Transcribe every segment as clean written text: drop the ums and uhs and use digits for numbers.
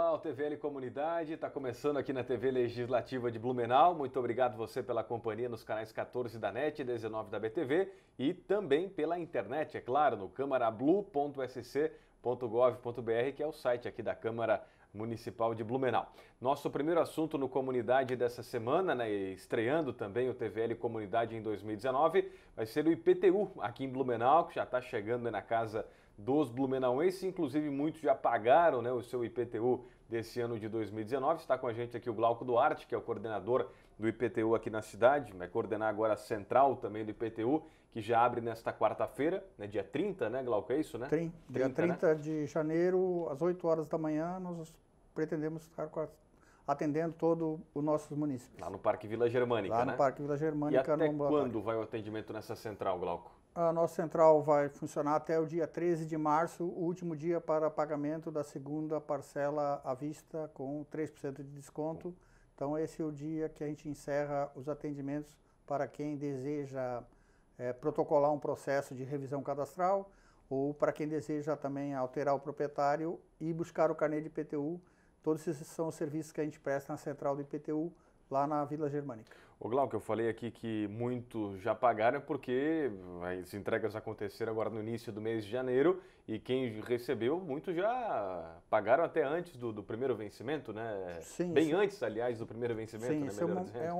pessoal, TVL Comunidade, está começando aqui na TV Legislativa de Blumenau. Muito obrigado você pela companhia nos canais 14 da NET, 19 da BTV e também pela internet, é claro, no câmarablu.sc.gov.br, que é o site aqui da Câmara Municipal de Blumenau. Nosso primeiro assunto no Comunidade dessa semana, né, estreando também o TVL Comunidade em 2019, vai ser o IPTU aqui em Blumenau, que já está chegando na casa dos blumenauenses, inclusive muitos já pagaram, né, o seu IPTU desse ano de 2019. Está com a gente aqui o Glauco Duarte, que é o coordenador do IPTU aqui na cidade, vai coordenar agora a central também do IPTU, que já abre nesta quarta-feira, né, dia 30, né, Glauco, é isso, né? Dia 30 de janeiro, às 8 horas da manhã, nós pretendemos estar atendendo todos os nossos munícipes. Lá no Parque Vila Germânica, Lá né? no Parque Vila Germânica. E até quando vai o atendimento nessa central, Glauco? A nossa central vai funcionar até o dia 13 de março, o último dia para pagamento da segunda parcela à vista com 3% de desconto. Então esse é o dia que a gente encerra os atendimentos para quem deseja protocolar um processo de revisão cadastral ou para quem deseja também alterar o proprietário e buscar o carnê de IPTU. Todos esses são os serviços que a gente presta na central do IPTU, lá na Vila Germânica. Ô Glauco, eu falei aqui que muitos já pagaram porque as entregas aconteceram agora no início do mês de janeiro e quem recebeu, muitos já pagaram até antes do primeiro vencimento, né? Sim, Bem sim. Antes, aliás, do primeiro vencimento, Sim, né? isso Melhor dizendo. é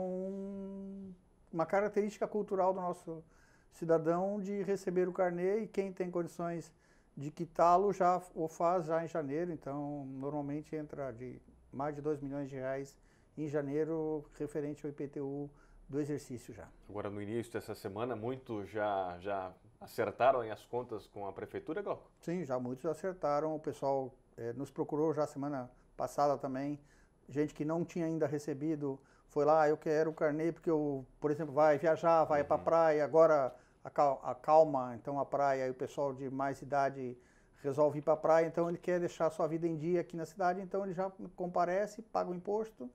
uma característica cultural do nosso cidadão de receber o carnê, e quem tem condições de quitá-lo já o faz já em janeiro. Então normalmente entra de mais de 2 milhões de reais em janeiro referente ao IPTU do exercício já. Agora no início dessa semana, muitos já acertaram aí as contas com a prefeitura, Glauco? Sim, já muitos acertaram. O pessoal nos procurou já semana passada também, gente que não tinha ainda recebido, foi lá, eu quero o carnê porque eu, por exemplo, vai viajar, vai para a praia, agora acalma então a praia, e o pessoal de mais idade resolve ir para a praia, então ele quer deixar a sua vida em dia aqui na cidade, então ele já comparece, paga o imposto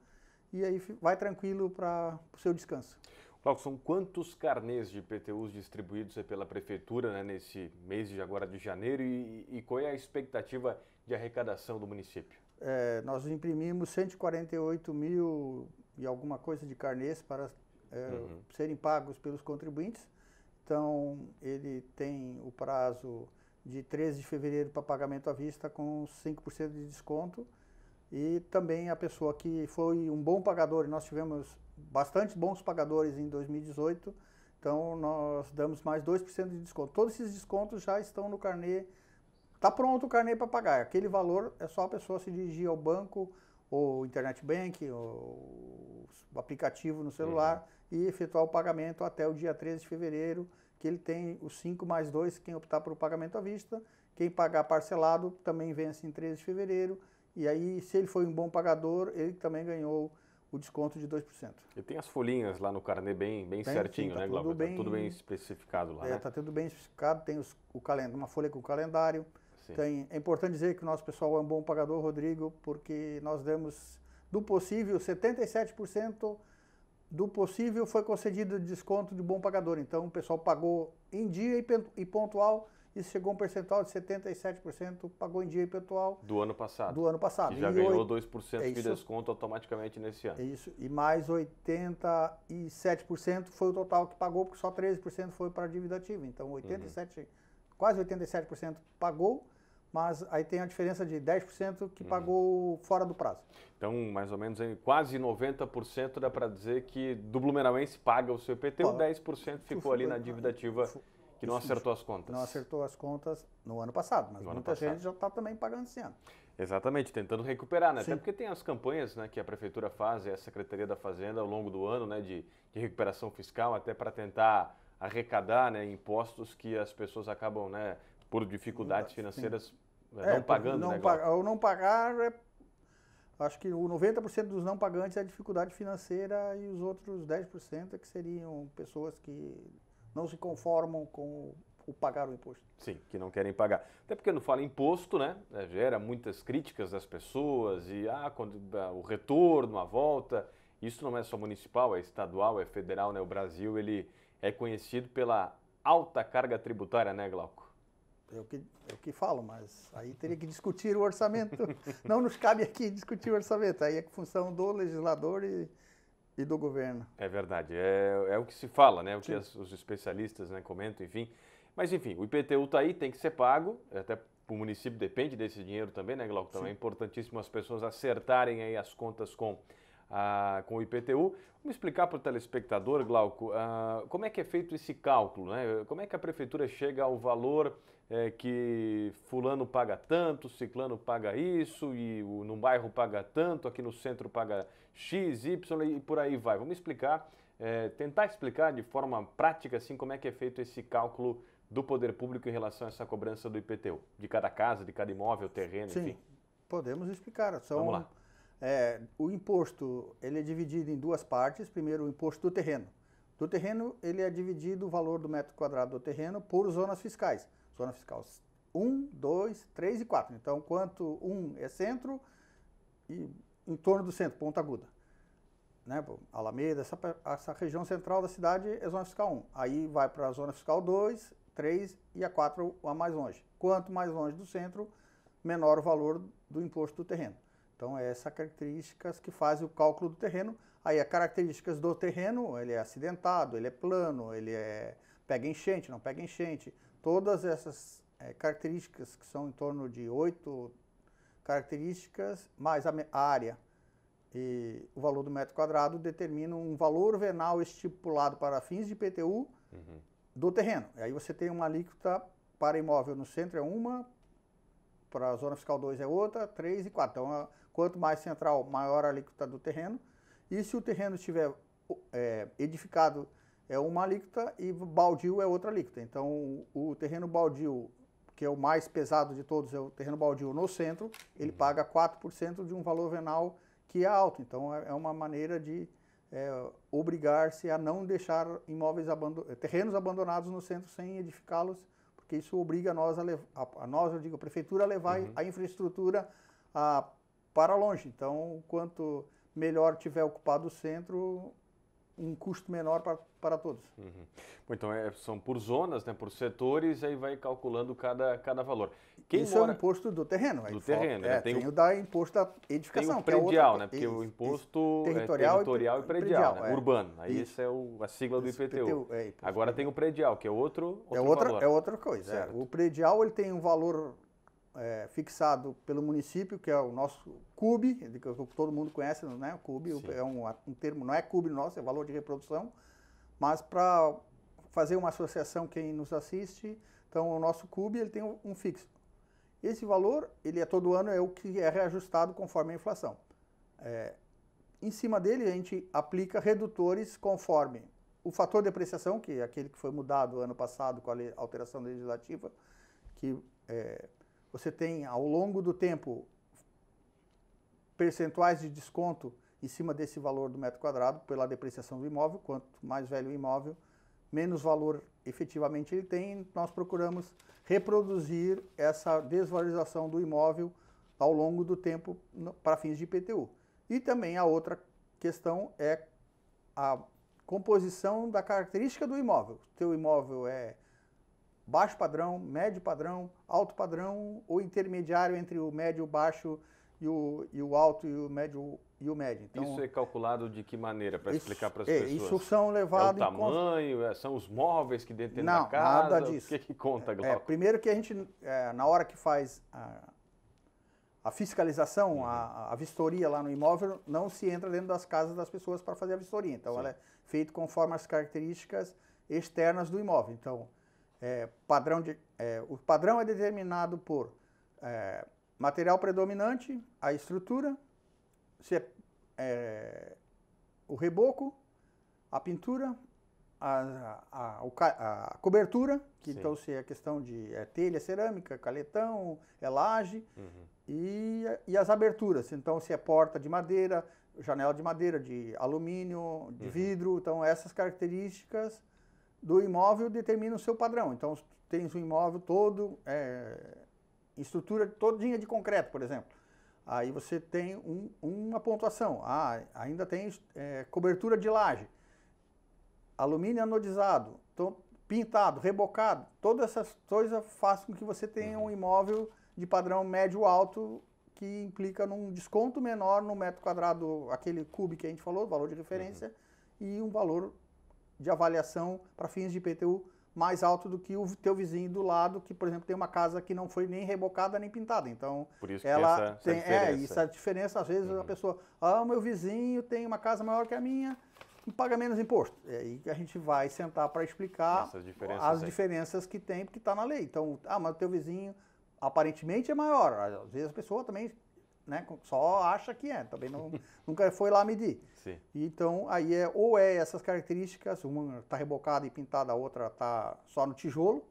e aí vai tranquilo para o seu descanso. Glauco, são quantos carnês de IPTUs distribuídos pela prefeitura, né, nesse mês de agora de janeiro e qual é a expectativa de arrecadação do município? Nós imprimimos 148 mil e alguma coisa de carnês para serem pagos pelos contribuintes. Então ele tem o prazo de 13 de fevereiro para pagamento à vista com 5% de desconto. E também a pessoa que foi um bom pagador, e nós tivemos bastante bons pagadores em 2018, então nós damos mais 2% de desconto. Todos esses descontos já estão no carnê, está pronto o carnê para pagar. Aquele valor é só a pessoa se dirigir ao banco, ou internet bank, ou o aplicativo no celular e efetuar o pagamento até o dia 13 de fevereiro, que ele tem os 5 mais 2, quem optar por pagamento à vista. Quem pagar parcelado também vence em 13 de fevereiro. E aí, se ele foi um bom pagador, ele também ganhou o desconto de 2%. E tem as folhinhas lá no carnê bem certinho, sim, tá, né, Glauco? Tá tudo bem especificado lá, né? Está tudo bem especificado, tem uma folha com o calendário. É importante dizer que o nosso pessoal é um bom pagador, Rodrigo, porque nós damos, do possível, 77% do possível foi concedido de desconto de bom pagador. Então, o pessoal pagou em dia e pontual. Isso chegou a um percentual de 77%, pagou em dia e pontual. Do ano passado. Do ano passado. Que já ganhou 2% de desconto automaticamente nesse ano. Isso, e mais 87% foi o total que pagou, porque só 13% foi para a dívida ativa. Então, quase 87% pagou, mas aí tem a diferença de 10% que pagou fora do prazo. Então, mais ou menos, quase 90% dá para dizer que do blumenauense paga o seu IPTU, 10% ficou ali na dívida ativa, que não acertou as contas. Não acertou as contas no ano passado, mas muita gente já está também pagando esse ano. Exatamente, tentando recuperar, né? Até porque tem as campanhas, né, que a Prefeitura faz e a Secretaria da Fazenda ao longo do ano, né, de recuperação fiscal, até para tentar arrecadar, né, impostos que as pessoas acabam, né, por dificuldades financeiras, não pagando, né, Glauco? Ao não pagar, acho que o 90% dos não pagantes é dificuldade financeira e os outros 10% é que seriam pessoas que não se conformam com o pagar o imposto. Sim, que não querem pagar. Até porque não fala imposto, né? Gera muitas críticas das pessoas e quando o retorno, a volta. Isso não é só municipal, é estadual, é federal, né? O Brasil, ele é conhecido pela alta carga tributária, né, Glauco? é o que falo, mas aí teria que discutir o orçamento. Não nos cabe aqui discutir o orçamento, aí é função do legislador e do governo. É verdade, é o que se fala, né? O que Sim. os especialistas, né, comentam, enfim. Mas, enfim, o IPTU está aí, tem que ser pago, até o município depende desse dinheiro também, né, Glauco? Então é importantíssimo as pessoas acertarem aí as contas com o IPTU. Vamos explicar para o telespectador, Glauco, como é que é feito esse cálculo, né? Como é que a prefeitura chega ao valor que fulano paga tanto, ciclano paga isso, e no bairro paga tanto, aqui no centro paga X, Y e por aí vai. Vamos explicar, tentar explicar de forma prática assim como é que é feito esse cálculo do poder público em relação a essa cobrança do IPTU, de cada casa, de cada imóvel, terreno, Sim, enfim. podemos explicar. Vamos lá. O imposto ele é dividido em duas partes. Primeiro, o imposto do terreno. Do terreno, ele é dividido o valor do metro quadrado do terreno por zonas fiscais. Zona fiscal 1, 2, 3 e 4. Então, quanto 1 é centro e em torno do centro, Ponta Aguda. Né? Alameda, essa região central da cidade é zona fiscal 1. Aí vai para a zona fiscal 2, 3 e a 4 a mais longe. Quanto mais longe do centro, menor o valor do imposto do terreno. Então, é essas características que fazem o cálculo do terreno. Aí, as características do terreno, ele é acidentado, ele é plano, pega enchente, não pega enchente. Todas essas características, que são em torno de 8 características, mais a área e o valor do metro quadrado, determinam um valor venal estipulado para fins de IPTU do terreno. E aí você tem uma alíquota para imóvel no centro é uma, para a zona fiscal 2 é outra, 3 e 4. Então, quanto mais central, maior a alíquota do terreno. E se o terreno estiver edificado, é uma alíquota e baldio é outra alíquota. Então, o terreno baldio, que é o mais pesado de todos, é o terreno baldio no centro, ele paga 4% de um valor venal que é alto. Então, é uma maneira de obrigar-se a não deixar terrenos abandonados no centro sem edificá-los, porque isso obriga a prefeitura a levar a infraestrutura para longe. Então, quanto melhor tiver ocupado o centro, um custo menor para todos. Bom, então são por zonas, né, por setores, aí vai calculando cada valor. Isso é o imposto do terreno. Do terreno, né? Tem o da imposto da edificação. Tem o predial, né? Porque o imposto territorial e predial, né? Urbano. Aí isso é a sigla do IPTU. Agora tem o predial, que é outro valor. É outra coisa. O predial ele tem um valor fixado pelo município, que é o nosso CUB, que todo mundo conhece, né? O CUB é um termo, não é CUB nosso, é valor de reprodução, mas para fazer uma associação, quem nos assiste, então o nosso CUB ele tem um fixo. Esse valor, ele todo ano é o que é reajustado conforme a inflação. Em cima dele, a gente aplica redutores conforme o fator de depreciação, que é aquele que foi mudado ano passado com a alteração legislativa, que você tem, ao longo do tempo, percentuais de desconto em cima desse valor do metro quadrado pela depreciação do imóvel. Quanto mais velho o imóvel, menos valor efetivamente ele tem. Nós procuramos reproduzir essa desvalorização do imóvel ao longo do tempo para fins de IPTU. E também a outra questão é a composição da característica do imóvel. O teu imóvel é baixo padrão, médio padrão, alto padrão ou intermediário entre o médio, o baixo e o alto e o médio Então, isso é calculado de que maneira, para explicar para as pessoas? Isso são levados o tamanho, são os móveis que dentro da casa? Não, nada disso. O que conta, Glauco? Primeiro que a gente, na hora que faz a fiscalização, a vistoria lá no imóvel, não se entra dentro das casas das pessoas para fazer a vistoria. Então, ela é feita conforme as características externas do imóvel. Então, o padrão é determinado por material predominante, a estrutura, se o reboco, a pintura, a cobertura, que então se é questão de telha, cerâmica, caletão, laje, e as aberturas. Então se é porta de madeira, janela de madeira, de alumínio, de vidro. Então essas características do imóvel determinam o seu padrão. Então tens um imóvel todo, estrutura todinha de concreto, por exemplo. Aí você tem uma pontuação. Ainda tem cobertura de laje, alumínio anodizado. Então pintado, rebocado, todas essas coisas fazem com que você tenha um imóvel de padrão médio-alto que implica num desconto menor no metro quadrado, aquele cube que a gente falou, valor de referência, e um valor de avaliação para fins de IPTU mais alto do que o teu vizinho do lado, que, por exemplo, tem uma casa que não foi nem rebocada nem pintada. Então, por isso ela que tem essa diferença. Às vezes a pessoa, o meu vizinho tem uma casa maior que a minha e paga menos imposto. É aí que a gente vai sentar para explicar as diferenças que tem, porque está na lei. Então, mas o teu vizinho aparentemente é maior. Às vezes a pessoa também, né, só acha que é, também nunca foi lá medir. Sim. Então, aí ou é essas características, uma está rebocada e pintada, a outra está só no tijolo,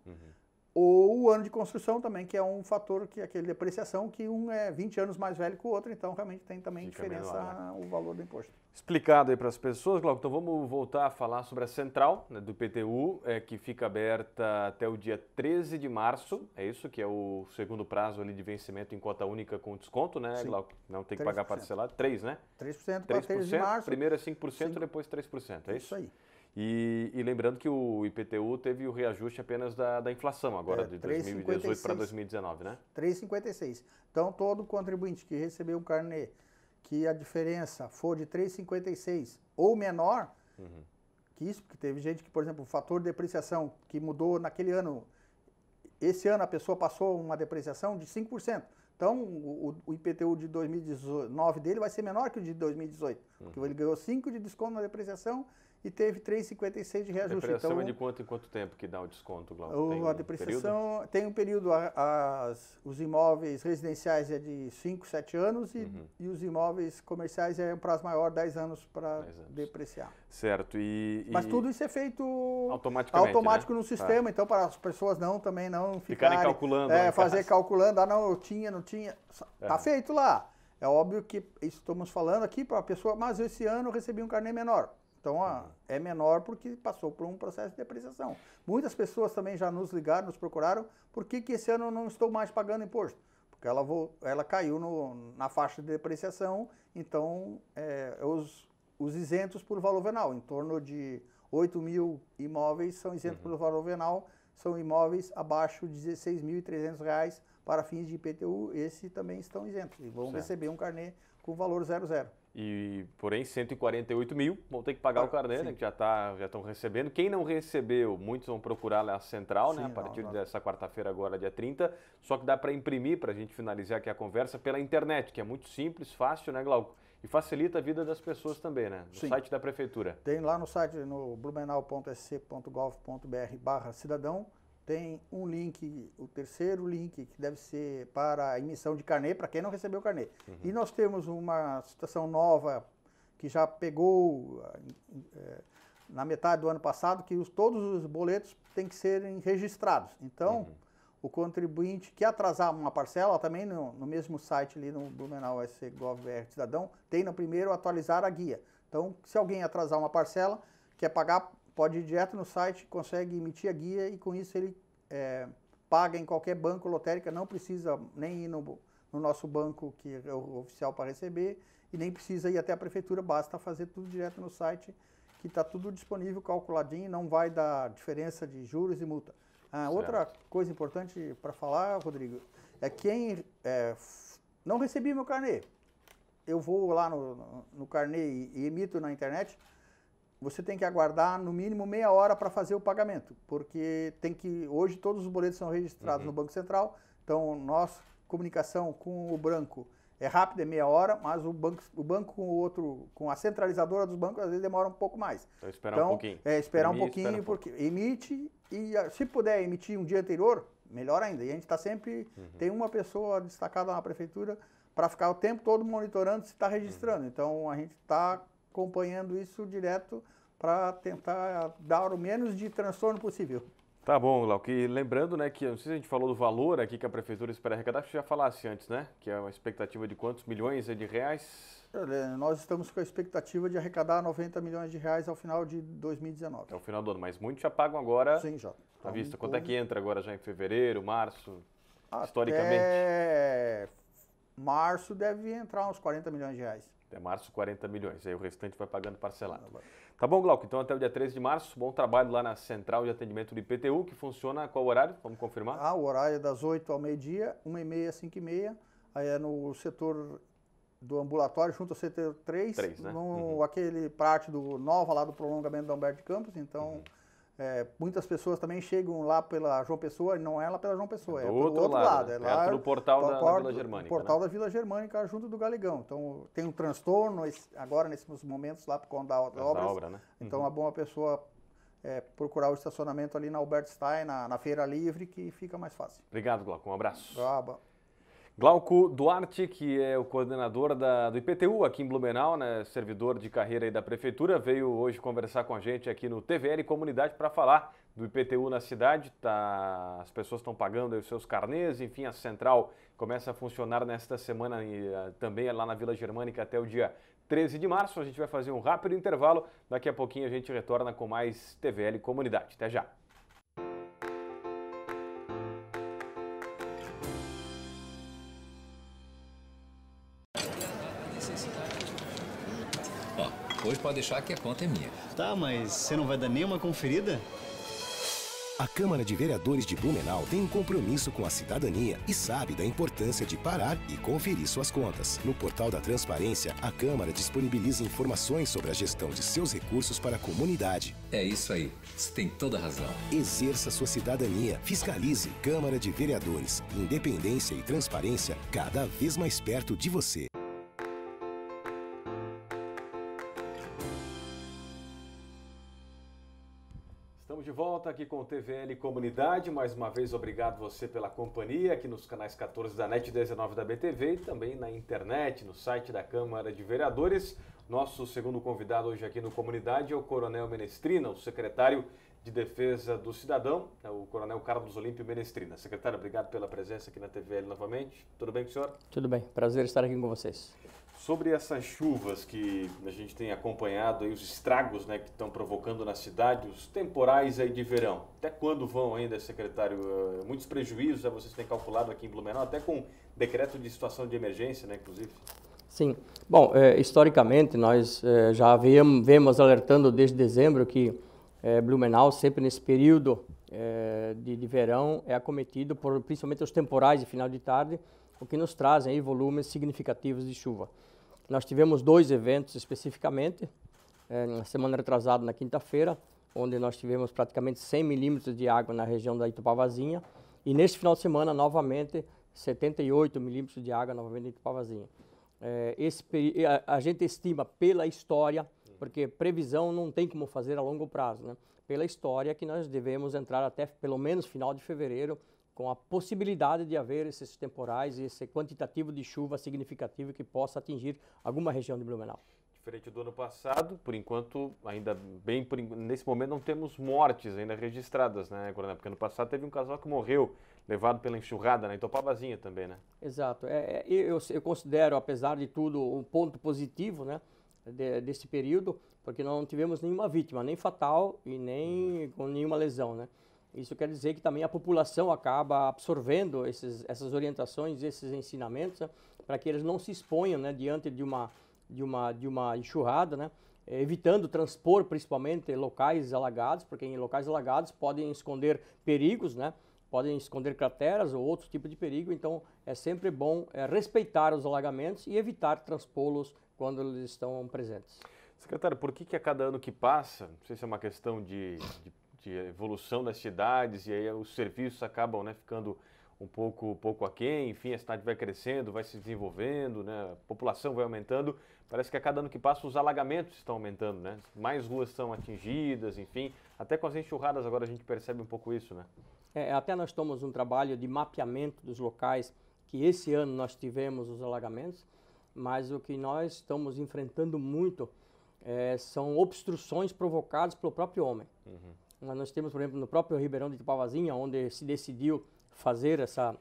ou o ano de construção também, que é um fator, que é aquele depreciação, que um é 20 anos mais velho que o outro, então realmente tem também diferença menor, né? O valor do imposto. Explicado aí para as pessoas, Glauco, então vamos voltar a falar sobre a central, né, do IPTU, que fica aberta até o dia 13 de março, é isso? Que é o segundo prazo ali de vencimento em cota única com desconto, né, Glauco? Não tem que 3%. Pagar parcelado, 3, né? 3% para 13 de março. Primeiro é 5%, depois 3%, é isso? Isso aí. E lembrando que o IPTU teve o reajuste apenas da inflação agora, de 2018 para 2019, né? 3,56. Então, todo contribuinte que recebeu um carnê que a diferença for de 3,56 ou menor, que isso, porque teve gente que, por exemplo, o fator de depreciação que mudou naquele ano, esse ano a pessoa passou uma depreciação de 5%. Então, o IPTU de 2019 dele vai ser menor que o de 2018, porque ele ganhou 5% de desconto na depreciação e teve 3,56 de reajuste. A depreciação é de quanto em quanto tempo que dá o desconto, Glauco? A depreciação tem um período, os imóveis residenciais é de 5, 7 anos e os imóveis comerciais é um prazo maior, 10 anos para depreciar. Certo. Mas tudo isso é feito automático, né? No sistema, então para as pessoas também não ficarem calculando. Calculando, não tinha. Está feito lá. É óbvio que estamos falando aqui para a pessoa, mas esse ano eu recebi um carnê menor. Então, é menor porque passou por um processo de depreciação. Muitas pessoas também já nos ligaram, nos procuraram, por que esse ano eu não estou mais pagando imposto? Porque ela caiu na faixa de depreciação, então, os isentos por valor venal, em torno de 8 mil imóveis são isentos por valor venal, são imóveis abaixo de R$ 16.300 para fins de IPTU, esses também estão isentos e vão receber um carnê com valor 00. Porém, 148 mil vão ter que pagar o carnê, né, que já estão recebendo. Quem não recebeu, muitos vão procurar a central, né, a partir dessa quarta-feira, agora, dia 30. Só que dá para imprimir, para a gente finalizar aqui a conversa, pela internet, que é muito simples, fácil, né, Glauco? E facilita a vida das pessoas também, né? No site da Prefeitura. Tem lá no site, no blumenau.sc.gov.br/cidadão, tem um link, o terceiro link, que deve ser para a emissão de carnê, para quem não recebeu o carnê. E nós temos uma situação nova, que já pegou na metade do ano passado, que todos os boletos têm que serem registrados. Então, o contribuinte que atrasar uma parcela, também no mesmo site ali no Blumenau SC.gov.br Cidadão, tem no primeiro atualizar a guia. Então, se alguém atrasar uma parcela, quer pagar, pode ir direto no site, consegue emitir a guia e com isso ele paga em qualquer banco lotérica, não precisa nem ir no nosso banco, que é o oficial para receber, e nem precisa ir até a prefeitura, basta fazer tudo direto no site, que está tudo disponível, calculadinho, não vai dar diferença de juros e multa. Outra coisa importante para falar, Rodrigo, é quem não recebi meu carnê, eu vou lá no carnê e emito na internet, você tem que aguardar no mínimo meia hora para fazer o pagamento, porque hoje todos os boletos são registrados no Banco Central, então nossa comunicação com o banco é rápida, é meia hora, mas o banco com a centralizadora dos bancos, às vezes demora um pouco mais. Então esperar um pouquinho. Esperar um pouquinho, porque emite, e se puder emitir um dia anterior, melhor ainda. E a gente está sempre, tem uma pessoa destacada na prefeitura para ficar o tempo todo monitorando se está registrando. Então a gente está acompanhando isso direto para tentar dar o menos de transtorno possível. Tá bom, Glauco. E lembrando, né, que não sei se a gente falou do valor aqui que a prefeitura espera arrecadar, acho que já falasse antes, né? Que é uma expectativa de quantos milhões de reais? Nós estamos com a expectativa de arrecadar 90 milhões de reais ao final de 2019. É o final do ano, mas muitos já pagam agora. Sim, já. À vista. Quanto é que entra agora já em fevereiro, março, historicamente? Março deve entrar uns 40 milhões de reais. Até março, 40 milhões. Aí o restante vai pagando parcelado. Tá bom, Glauco, então até o dia 13 de março, bom trabalho lá na Central de Atendimento do IPTU, que funciona qual horário? Vamos confirmar? O horário é das 8 ao meio-dia, 1h30, 5h30, aí é no setor do ambulatório, junto ao setor 3, né? Aquele parte do Nova, lá do prolongamento da Humberto de Campos, então muitas pessoas também chegam lá pela João Pessoa, e não é lá pela João Pessoa, é pelo outro lado. Né? É lá perto do portal da Vila Germânica. Portal da Vila Germânica, junto do Galegão. Então tem um transtorno agora nesses momentos lá por conta da obra, né? Então é bom a pessoa procurar o estacionamento ali na Albert Stein, na Feira Livre, que fica mais fácil. Obrigado, Glauco. Um abraço. Glauco Duarte, que é o coordenador do IPTU aqui em Blumenau, né, servidor de carreira aí da Prefeitura, veio hoje conversar com a gente aqui no TVL Comunidade para falar do IPTU na cidade. As pessoas estão pagando aí os seus carnês, enfim, a central começa a funcionar nesta semana e também lá na Vila Germânica até o dia 13 de março. A gente vai fazer um rápido intervalo, daqui a pouquinho a gente retorna com mais TVL Comunidade. Até já! Hoje pode deixar que a conta é minha. Tá, mas você não vai dar nenhuma conferida? A Câmara de Vereadores de Blumenau tem um compromisso com a cidadania e sabe da importância de parar e conferir suas contas. No portal da Transparência, a Câmara disponibiliza informações sobre a gestão de seus recursos para a comunidade. É isso aí, você tem toda a razão. Exerça sua cidadania, fiscalize. Câmara de Vereadores, independência e transparência cada vez mais perto de você. Estamos de volta aqui com o TVL Comunidade. Mais uma vez, obrigado você pela companhia aqui nos canais 14 da NET e 19 da BTV e também na internet, no site da Câmara de Vereadores. Nosso segundo convidado hoje aqui no Comunidade é o Coronel Menestrina, o secretário de Defesa do Cidadão, o Coronel Carlos Olímpio Menestrina. Secretário, obrigado pela presença aqui na TVL novamente. Tudo bem com o senhor? Tudo bem, prazer estar aqui com vocês. Sobre essas chuvas que a gente tem acompanhado, aí, os estragos, né, que estão provocando na cidade, os temporais aí de verão, até quando vão ainda, secretário? Muitos prejuízos vocês têm calculado aqui em Blumenau, até com decreto de situação de emergência, né, inclusive? Sim. Bom, historicamente nós já vemos alertando desde dezembro que Blumenau, sempre nesse período de verão, é acometido por principalmente os temporais de final de tarde, o que nos trazem aí volumes significativos de chuva. Nós tivemos 2 eventos especificamente, na semana retrasada, na quinta-feira, onde nós tivemos praticamente 100 milímetros de água na região da Itupavazinha, e neste final de semana, novamente, 78 milímetros de água novamente em Itupavazinha. A gente estima pela história, porque previsão não tem como fazer a longo prazo, né? Pela história que nós devemos entrar até pelo menos final de fevereiro, com a possibilidade de haver esses temporais e esse quantitativo de chuva significativo que possa atingir alguma região de Blumenau. Diferente do ano passado, por enquanto, ainda bem, nesse momento não temos mortes ainda registradas, né, Coronel? Porque ano passado teve um casal que morreu, levado pela enxurrada, na Itupavazinha também, né? Exato. Eu considero, apesar de tudo, um ponto positivo, né, desse período, porque não tivemos nenhuma vítima, nem fatal e nem com nenhuma lesão, né? Isso quer dizer que também a população acaba absorvendo essas orientações, esses ensinamentos, né, para que eles não se exponham, né, diante de uma enxurrada, né, evitando transpor principalmente locais alagados, porque em locais alagados podem esconder perigos, né, podem esconder crateras ou outro tipo de perigo. Então é sempre bom respeitar os alagamentos e evitar transpô-los quando eles estão presentes. Secretário, por que a cada ano que passa, não sei se é uma questão de evolução das cidades e aí os serviços acabam, né, ficando um pouco aquém, enfim, a cidade vai crescendo, vai se desenvolvendo, né, a população vai aumentando, parece que a cada ano que passa os alagamentos estão aumentando, né, mais ruas são atingidas, enfim, até com as enxurradas agora a gente percebe um pouco isso, né? Até nós estamos um trabalho de mapeamento dos locais que esse ano nós tivemos os alagamentos, mas o que nós estamos enfrentando muito são obstruções provocadas pelo próprio homem. Nós temos, por exemplo, no próprio Ribeirão de Itupavazinha, onde se decidiu fazer essa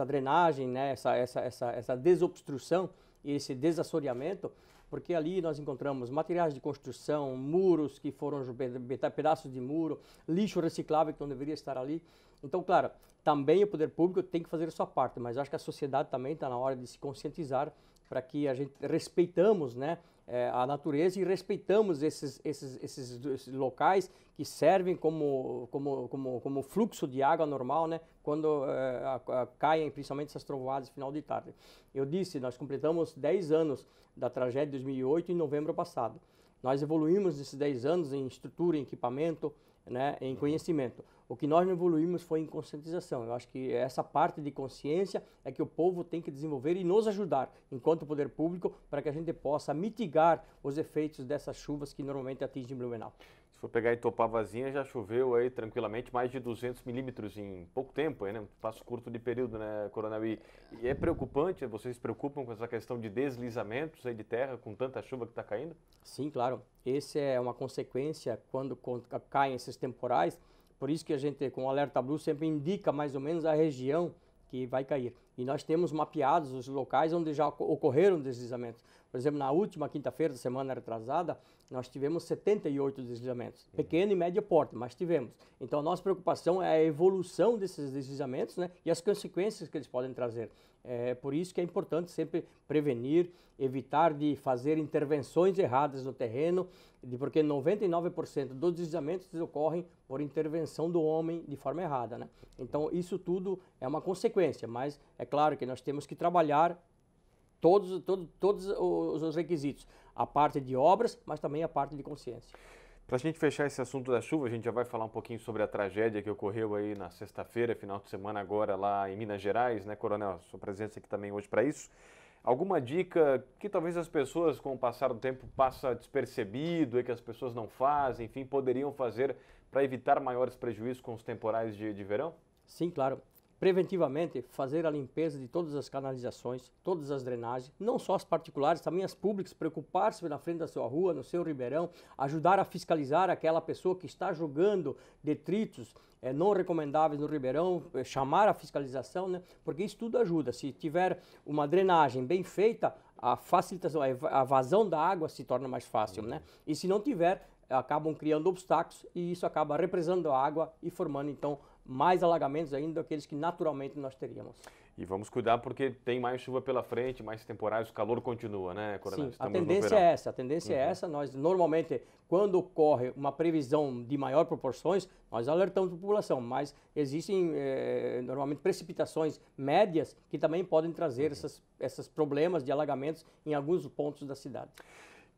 drenagem, né, essa desobstrução e esse desassoreamento, porque ali nós encontramos materiais de construção, muros que foram pedaços de muro, lixo reciclável que não deveria estar ali. Então, claro, também o poder público tem que fazer a sua parte, mas acho que a sociedade também está na hora de se conscientizar para que a gente respeitamos, né, a natureza e respeitamos esses locais que servem como fluxo de água normal, né, quando caem principalmente essas trovoadas no final de tarde. Eu disse, nós completamos 10 anos da tragédia de 2008 em novembro passado. Nós evoluímos nesses 10 anos em estrutura, em equipamento, né, em conhecimento. O que nós não evoluímos foi em conscientização. Eu acho que essa parte de consciência é que o povo tem que desenvolver e nos ajudar, enquanto poder público, para que a gente possa mitigar os efeitos dessas chuvas que normalmente atingem Blumenau. Se for pegar Itopavazinha, já choveu aí tranquilamente mais de 200 milímetros em pouco tempo, aí, né? Espaço curto de período, né, Coronel? E é preocupante, vocês se preocupam com essa questão de deslizamentos aí de terra com tanta chuva que está caindo? Sim, claro. Essa é uma consequência quando caem esses temporais. Por isso que a gente, com o Alerta Blue, sempre indica mais ou menos a região que vai cair. E nós temos mapeados os locais onde já ocorreram deslizamentos. Por exemplo, na última quinta-feira da semana retrasada, nós tivemos 78 deslizamentos. Pequeno e médio porte, mas tivemos. Então, a nossa preocupação é a evolução desses deslizamentos, né, e as consequências que eles podem trazer. É por isso que é importante sempre prevenir, evitar de fazer intervenções erradas no terreno, porque 99% dos deslizamentos ocorrem por intervenção do homem de forma errada, né? Então, isso tudo é uma consequência, mas é claro que nós temos que trabalhar todos os requisitos, a parte de obras, mas também a parte de consciência. Para a gente fechar esse assunto da chuva, a gente já vai falar um pouquinho sobre a tragédia que ocorreu aí na sexta-feira, final de semana agora lá em Minas Gerais, né, Coronel? Sua presença aqui também hoje para isso. Alguma dica que talvez as pessoas, com o passar do tempo, passa despercebido e que as pessoas não fazem, enfim, poderiam fazer para evitar maiores prejuízos com os temporais de verão? Sim, claro. Preventivamente, fazer a limpeza de todas as canalizações, todas as drenagens, não só as particulares, também as públicas, preocupar-se na frente da sua rua, no seu ribeirão, ajudar a fiscalizar aquela pessoa que está jogando detritos não recomendáveis no ribeirão, chamar a fiscalização, né? Porque isso tudo ajuda. Se tiver uma drenagem bem feita, a facilitação, a vazão da água se torna mais fácil, né? E se não tiver, acabam criando obstáculos e isso acaba represando a água e formando, então, mais alagamentos ainda daqueles que naturalmente nós teríamos. E vamos cuidar porque tem mais chuva pela frente, mais temporais, o calor continua, né, Coronel? Sim, a tendência é essa, é essa. Nós normalmente, quando ocorre uma previsão de maior proporções, nós alertamos a população, mas existem normalmente precipitações médias que também podem trazer esses problemas de alagamentos em alguns pontos da cidade.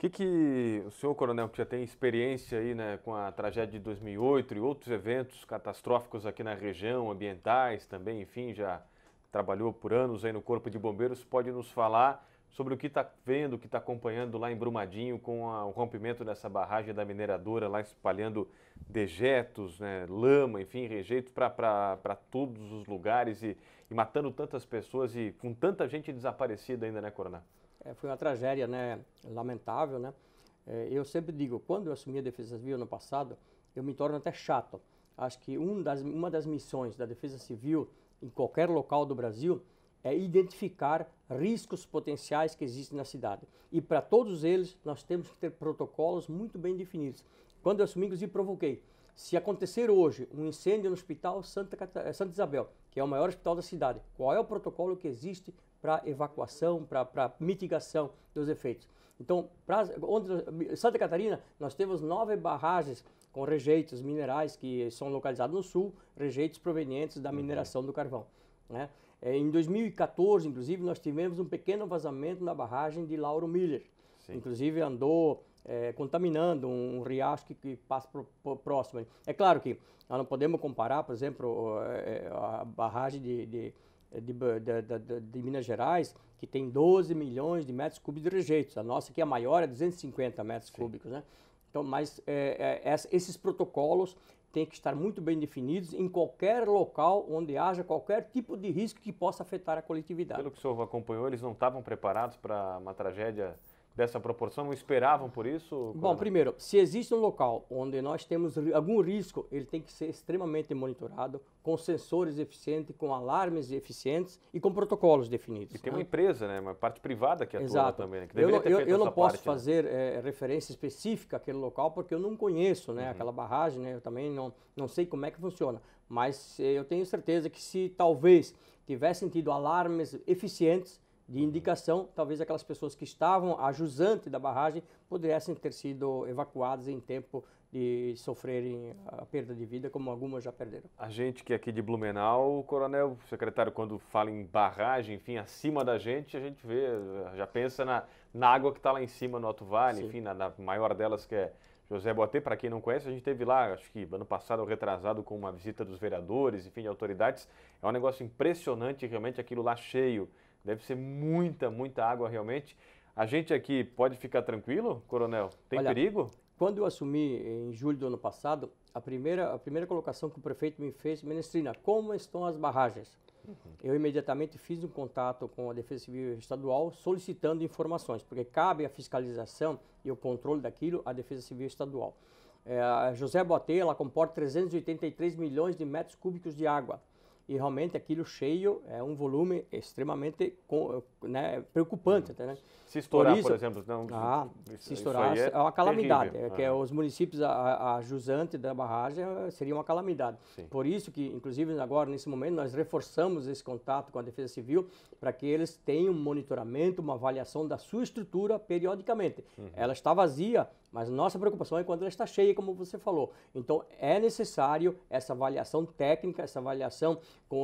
O que o senhor, Coronel, que já tem experiência aí, né, com a tragédia de 2008 e outros eventos catastróficos aqui na região, ambientais também, enfim, já trabalhou por anos aí no Corpo de Bombeiros, pode nos falar sobre o que está vendo, o que está acompanhando lá em Brumadinho com o rompimento dessa barragem da mineradora, lá espalhando dejetos, né, lama, enfim, rejeitos para todos os lugares e matando tantas pessoas e com tanta gente desaparecida ainda, né, Coronel? Foi uma tragédia, né, lamentável, né? Eu sempre digo, quando eu assumi a Defesa Civil no passado, eu me torno até chato. Acho que uma das missões da Defesa Civil em qualquer local do Brasil é identificar riscos potenciais que existem na cidade. E para todos eles, nós temos que ter protocolos muito bem definidos. Quando eu assumi, inclusive, provoquei. Se acontecer hoje um incêndio no Hospital Santa Isabel, que é o maior hospital da cidade, qual é o protocolo que existe para evacuação, para mitigação dos efeitos? Então, Santa Catarina, nós temos 9 barragens com rejeitos minerais que são localizados no sul, rejeitos provenientes da mineração do carvão, né? Em 2014, inclusive, nós tivemos um pequeno vazamento na barragem de Lauro Miller. Sim. Inclusive, andou contaminando um riacho que passa próximo. É claro que nós não podemos comparar, por exemplo, a barragem de Minas Gerais, que tem 12 milhões de metros cúbicos de rejeitos. A nossa aqui, a maior, é 250 metros cúbicos, né? Então, mas esses protocolos têm que estar muito bem definidos em qualquer local onde haja qualquer tipo de risco que possa afetar a coletividade. Pelo que o senhor acompanhou, eles não estavam preparados para uma tragédia dessa proporção? Não esperavam por isso? Bom, primeiro, se existe um local onde nós temos algum risco, ele tem que ser extremamente monitorado, com sensores eficientes, com alarmes eficientes e com protocolos definidos. E tem uma empresa, né, uma parte privada que atua. Exato. Também, né, que eu não posso parte, fazer referência específica àquele local porque eu não conheço, né, aquela barragem, né, eu também não sei como é que funciona, mas eu tenho certeza que se talvez tivessem tido alarmes eficientes, de indicação, talvez aquelas pessoas que estavam a jusante da barragem pudessem ter sido evacuadas em tempo de sofrerem a perda de vida, como algumas já perderam. A gente que é aqui de Blumenau, coronel, secretário, quando fala em barragem, enfim, acima da gente, a gente vê, já pensa na água que está lá em cima no Alto Vale, Sim. enfim, na maior delas que é José Boatê. Para quem não conhece, a gente teve lá, acho que ano passado ou retrasado, com uma visita dos vereadores, enfim, de autoridades. É um negócio impressionante, realmente, aquilo lá cheio. Deve ser muita, muita água realmente. A gente aqui pode ficar tranquilo, coronel? Tem Olha, perigo? Quando eu assumi em julho do ano passado, a primeira colocação que o prefeito me fez, Menestrina, como estão as barragens? Eu imediatamente fiz um contato com a Defesa Civil Estadual solicitando informações, porque cabe a fiscalização e o controle daquilo à Defesa Civil Estadual. A José Boatê, ela comporta 383 milhões de metros cúbicos de água. E realmente aquilo cheio é um volume extremamente preocupante. Né? Se estourar, por exemplo, não, se estourar é uma calamidade. Terrível. Que os municípios, a jusante da barragem seria uma calamidade. Sim. Por isso que, inclusive agora, nesse momento, nós reforçamos esse contato com a Defesa Civil para que eles tenham um monitoramento, uma avaliação da sua estrutura periodicamente. Ela está vazia, mas nossa preocupação é quando ela está cheia, como você falou. Então, é necessário essa avaliação técnica, essa avaliação com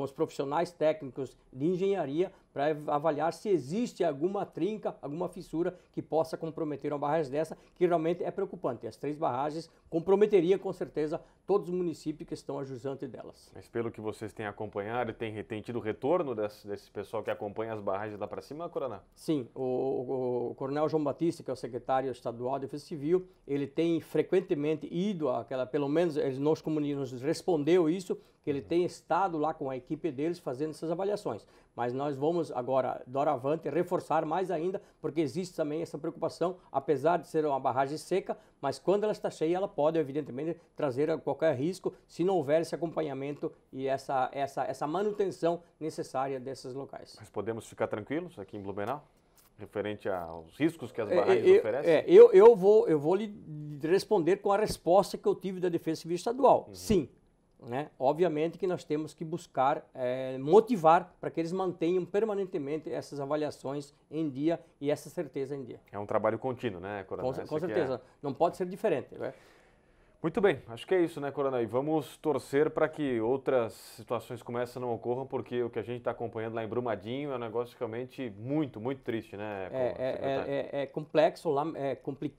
os profissionais técnicos de engenharia para avaliar se existe alguma trinca, alguma fissura que possa comprometer uma barragem dessa, que realmente é preocupante. As 3 barragens comprometeriam, com certeza, todos os municípios que estão a jusante delas. Mas pelo que vocês têm acompanhado, tem tido retorno desse pessoal que acompanha as barragens lá para cima, coronel? Sim, o coronel João Batista, que é o secretário estadual de Defesa Civil, ele tem frequentemente ido pelo menos ele nos respondeu isso, que ele tem estado lá com a equipe deles fazendo essas avaliações. Mas nós vamos agora, doravante, reforçar mais ainda, porque existe também essa preocupação, apesar de ser uma barragem seca, mas quando ela está cheia, ela pode, evidentemente, trazer qualquer risco se não houver esse acompanhamento e essa manutenção necessária desses locais. Mas podemos ficar tranquilos aqui em Blumenau? Referente aos riscos que as barragens oferecem? Eu vou lhe responder com a resposta que eu tive da Defesa Civil Estadual. Sim. Né? Obviamente que nós temos que buscar motivar para que eles mantenham permanentemente essas avaliações em dia e essa certeza em dia. É um trabalho contínuo, né, coronel? Com certeza, não pode ser diferente. Né? Muito bem, acho que é isso, né, coronel? E vamos torcer para que outras situações como essa não ocorram, porque o que a gente está acompanhando lá em Brumadinho é um negócio realmente muito, muito triste, né, é complexo,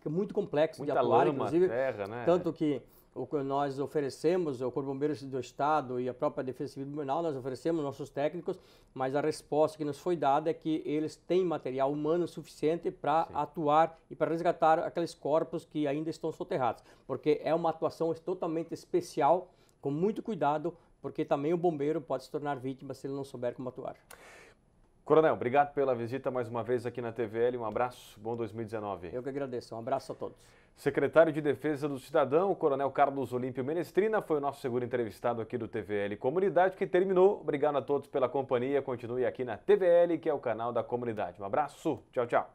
muito complexo muita de atuar, lama, inclusive, terra, né? tanto que o que nós oferecemos, o Corpo de Bombeiros do Estado e a própria Defesa Civil do Blumenau, nós oferecemos nossos técnicos, mas a resposta que nos foi dada é que eles têm material humano suficiente para atuar e para resgatar aqueles corpos que ainda estão soterrados, porque é uma atuação totalmente especial, com muito cuidado, porque também o bombeiro pode se tornar vítima se ele não souber como atuar. Coronel, obrigado pela visita mais uma vez aqui na TVL, um abraço, bom 2019. Eu que agradeço, um abraço a todos. Secretário de Defesa do Cidadão, o coronel Carlos Olímpio Menestrina, foi o nosso segundo entrevistado aqui do TVL Comunidade, que terminou. Obrigado a todos pela companhia, continue aqui na TVL, que é o canal da comunidade. Um abraço, tchau, tchau.